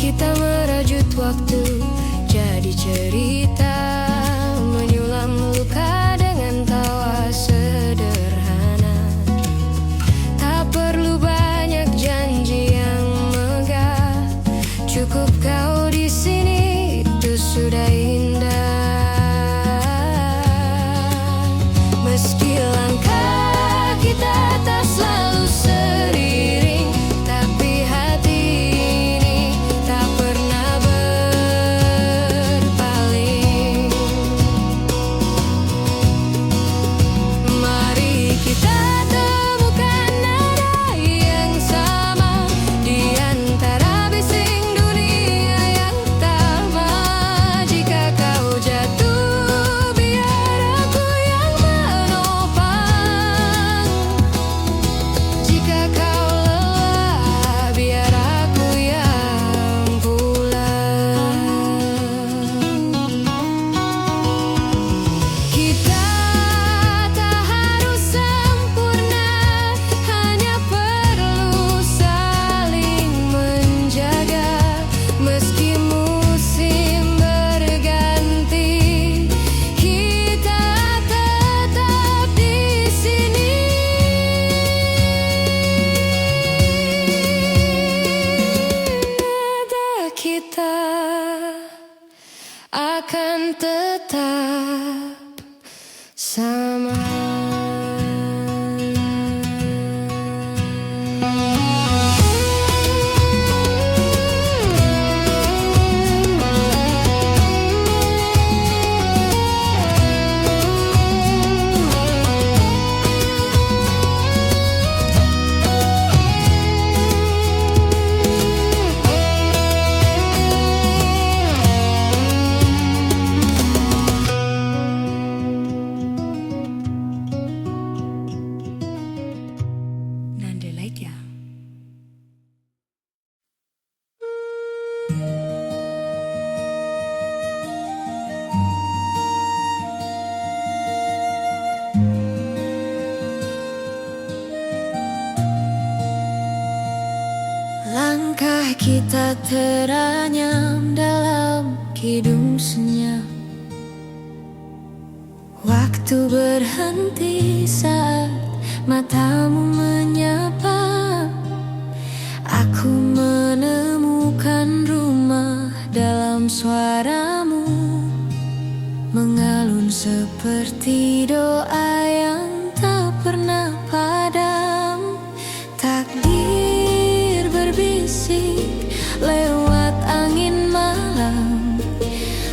Kita merajut waktu jadi cerita, menyulam luka dengan tawa sederhana. Tak perlu banyak janji yang megah, cukup kau di sini, itu sudah indah. Meski langkah kita tak selalu seiring, tapi hati ini tak pernah berpaling. Mari kita temukan nada yang sama di antara bising dunia yang tama. Jika kau jatuh, biar aku yang menopang. Jika kau lelah, biar aku yang pulang. Kita tak harus sempurna, hanya perlu saling menjaga. Meski musim berganti, kita tetap di sini. Nada kita akan tetap sama. Nanda Laitya. Langkah kita teranyam dalam kidung senyap. Waktu berhenti saat matamu menyapa. Aku menemukan rumah dalam suaramu, mengalun seperti doa yang tak pernah padam. Takdir berbisik lewat angin malam,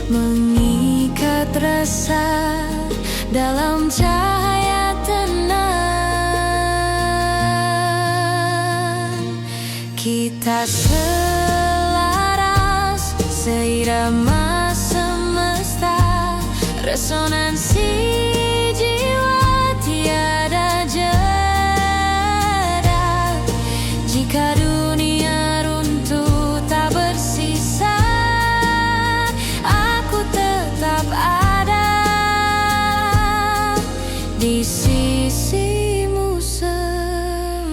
mengikat rasa dalam cahaya tenang. Kita selaras, seirama semesta, resonansi jiwa tiada jeda. Jika dunia runtuh tak bersisa, aku tetap ada di sisimu selamanya.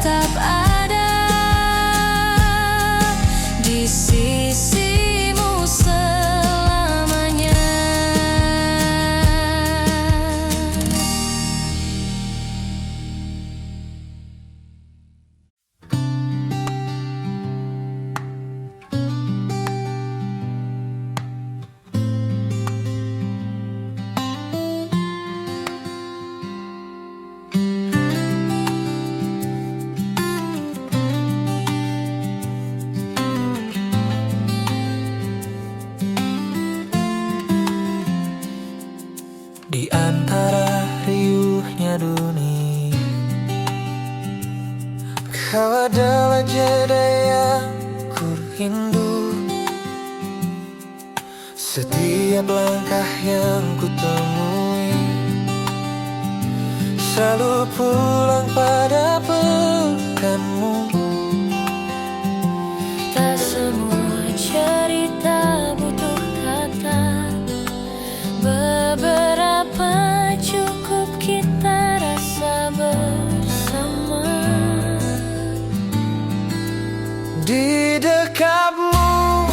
tetap ada di sisimu selamanya. Di antara riuhnya dunia, kau adalah jeda yang ku rindu. Setiap langkah yang ku temui selalu pulang pada pekanmu. Tak semua cerita butuh kata, beberapa cukup kita rasa bersama. Di dekatmu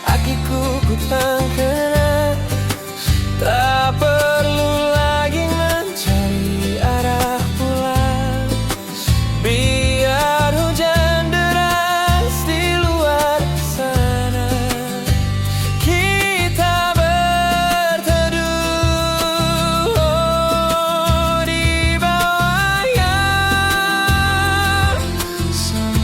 hatiku ku tangkap, tak perlu lagi mencari arah pulang. Biar hujan deras di luar sana, kita berteduh di bawah yang sama.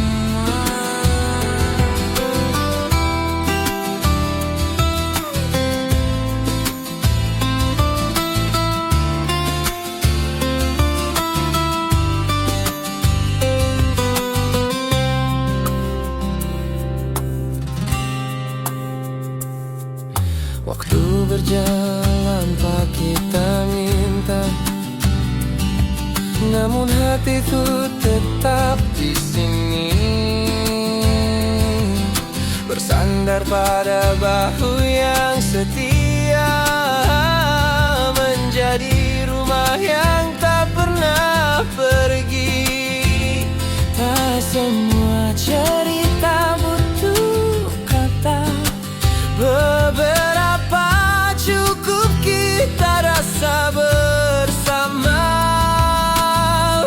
Waktu berjalan pak kita minta, namun hatiku tetap di sini, bersandar pada bahu yang setia, menjadi rumah yang tak pernah pergi. Tak semua cerita butuh kata, beberapa cukup kita rasa bersama.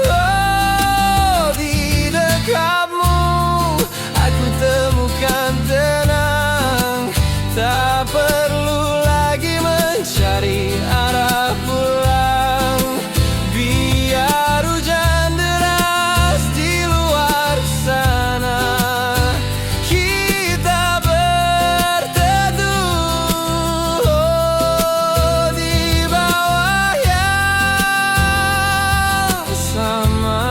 Oh, di dekatmu aku temukan tenang, tak perlu lagi mencari arah pulang. Biar hujan deras di luar sana, kita berteduh di bawah yang sama.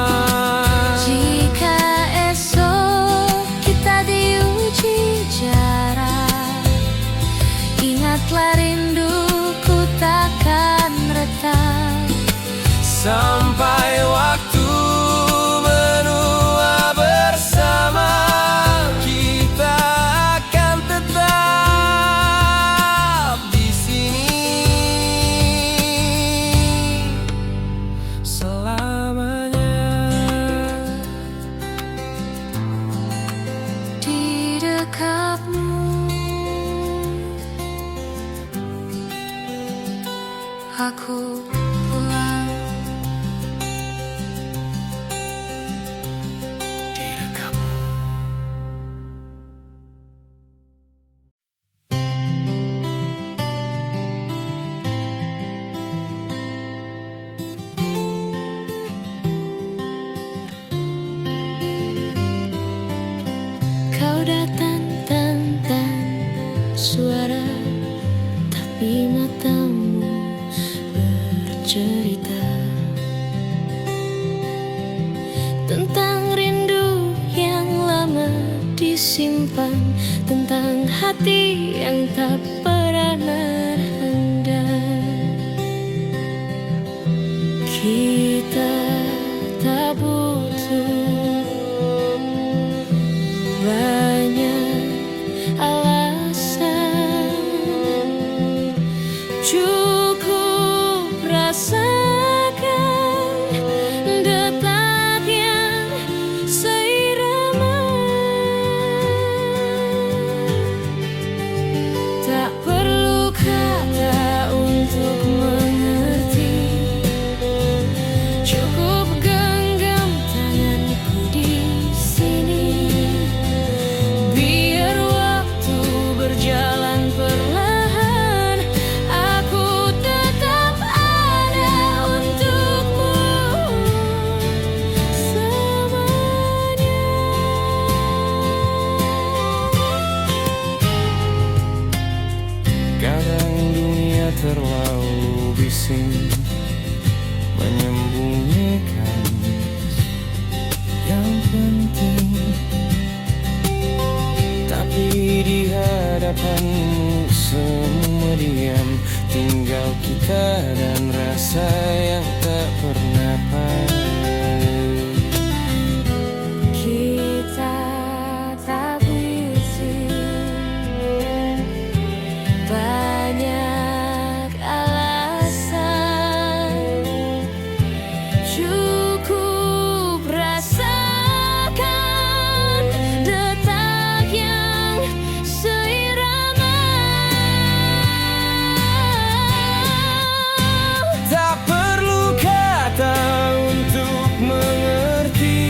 Jika esok kita diuji jarak, ingatlah rinduku takkan retak. Sampai waktu menua bersama, kita akan tetap di sini selamanya. Di dekatmu aku pulang. Di dekatmu. Kau datang tanpa suara, tapi matamu bercerita tentang rindu yang lama disimpan, tentang hati yang tak pernah renggang. Kita tak butuh banyak alasan, cukup rasakan detak yang asing menyembunyikan yang penting, tapi di hadapanmu semua diam, tinggal kita dan rasa yang tak pernah paham. Kita tak berisi banyak alasan, cukup rasakan detak yang seirama. Tak perlu kata untuk mengerti,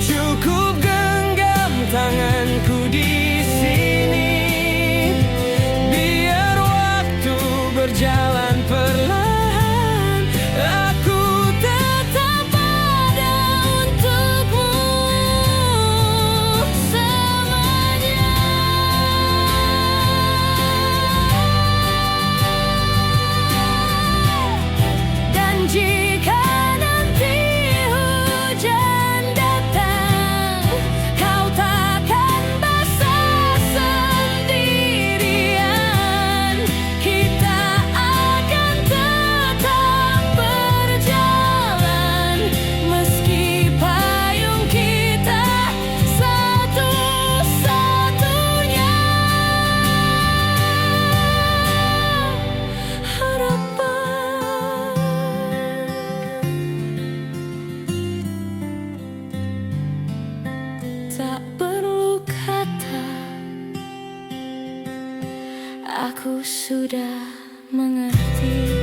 cukup genggam tanganku di sini. Biar waktu berjalan perlahan, aku Tetap ada untukmu selamanya. Dan jika nanti hujan datang, kau takkan basah sendirian. Kita akan tetap berjalan, meski payung kita satu-satunya harapan. Tak perlu kata, aku sudah mengerti.